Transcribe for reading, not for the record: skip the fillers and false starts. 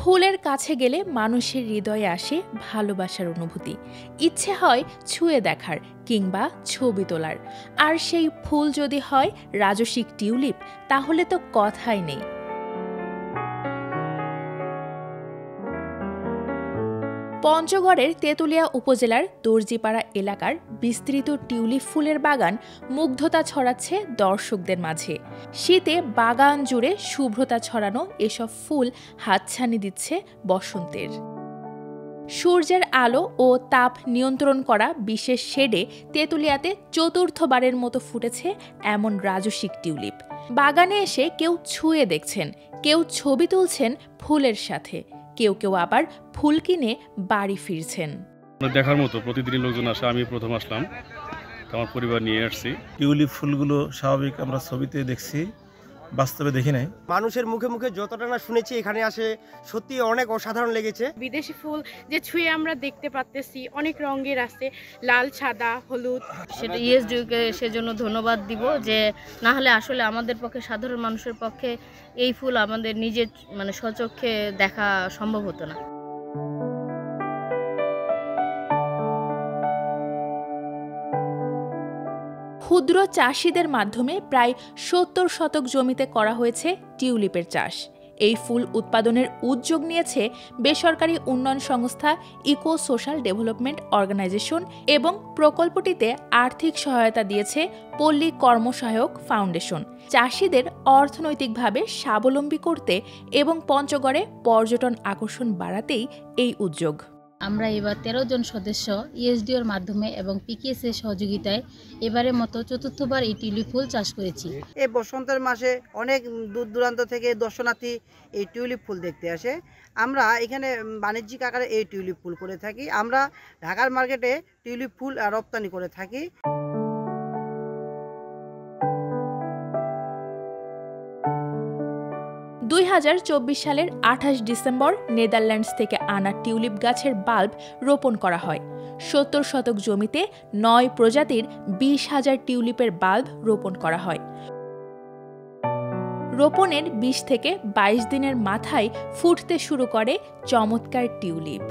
ফুলের কাছে গেলে মানুষের হৃদয়ে আসে ভালোবাসার অনুভূতি, ইচ্ছে হয় ছুঁয়ে দেখার কিংবা ছবি তোলার। আর সেই ফুল যদি হয় রাজসিক টিউলিপ, তাহলে তো কথাই নেই। পঞ্চগড়ের তেঁতুলিয়া উপজেলার দর্জিপাড়া এলাকার বিস্তৃত টিউলিপ ফুলের বাগান মুগ্ধতা ছড়াচ্ছে দর্শকদের মাঝে। শীতে বাগান জুড়ে শুভ্রতা ছড়ানো এসব ফুল হাতছানি দিচ্ছে বসন্তের। সূর্যের আলো ও তাপ নিয়ন্ত্রণ করা বিশেষ শেডে তেঁতুলিয়াতে চতুর্থবারের মতো ফুটেছে এমন রাজসিক টিউলিপ। বাগানে এসে কেউ ছুঁয়ে দেখছেন, কেউ ছবি তুলছেন ফুলের সাথে, কেউ কেউ আবার ফুল কিনে বাড়ি ফিরছেন। দেখার মতো প্রতিদিন লোকজন আসে, আমি প্রথম আসলাম, আমার পরিবার নিয়ে আসছি। টিউলিপ ফুলগুলো স্বাভাবিক আমরা ছবিতে দেখছি, বাস্তবে দেখি নাই। মানুষের মুখে মুখে যতটা না শুনেছি, এখানে আসে সত্যি অনেক অসাধারণ লেগেছে। বিদেশি ফুল যে ছুঁয়ে আমরা দেখতে পাচ্তেছি, অনেক রঙের আছে, লাল, সাদা, হলুদ। সেটা ইএসডিওকে সেজন্য ধন্যবাদ দিব, যে না হলে আসলে আমাদের পক্ষে, সাধারণ মানুষের পক্ষে এই ফুল আমাদের নিজের স্বচক্ষে দেখা সম্ভব হতো না। ক্ষুদ্র চাষিদের মাধ্যমে প্রায় ৭০ শতক জমিতে করা হয়েছে টিউলিপের চাষ। এই ফুল উৎপাদনের উদ্যোগ নিয়েছে বেসরকারি উন্নয়ন সংস্থা ইকো সোশ্যাল ডেভেলপমেন্ট অর্গানাইজেশন এবং প্রকল্পটিতে আর্থিক সহায়তা দিয়েছে পল্লী কর্মসহায়ক ফাউন্ডেশন। চাষিদের অর্থনৈতিকভাবে স্বাবলম্বী করতে এবং পঞ্চগড়ে পর্যটন আকর্ষণ বাড়াতেই এই উদ্যোগ। আমরা এবার ১৩ জন সদস্য ইএসডিওর মাধ্যমে এবং পিকেএস এর সহযোগিতায় এবারের মতো চতুর্থবার এই টিউলিপ ফুল চাষ করেছি। এই বসন্তের মাসে অনেক দূর দূরান্ত থেকে দর্শনার্থী এই টিউলিপ ফুল দেখতে আসে। আমরা এখানে বাণিজ্যিক আকারে এই টিউলিপ ফুল করে থাকি। আমরা ঢাকার মার্কেটে টিউলিপ ফুল রপ্তানি করে থাকি। ২০২৪ সালের ২৮ ডিসেম্বর নেদারল্যান্ডস থেকে আনা টিউলিপ গাছের বাল্ব রোপণ করা হয়। ৭০ শতক জমিতে ৯ প্রজাতির ২০,০০০ টিউলিপের বাল্ব রোপণ করা হয়। রোপণের ২০ থেকে ২২ দিনের মাথায় ফুটতে শুরু করে চমৎকার টিউলিপ।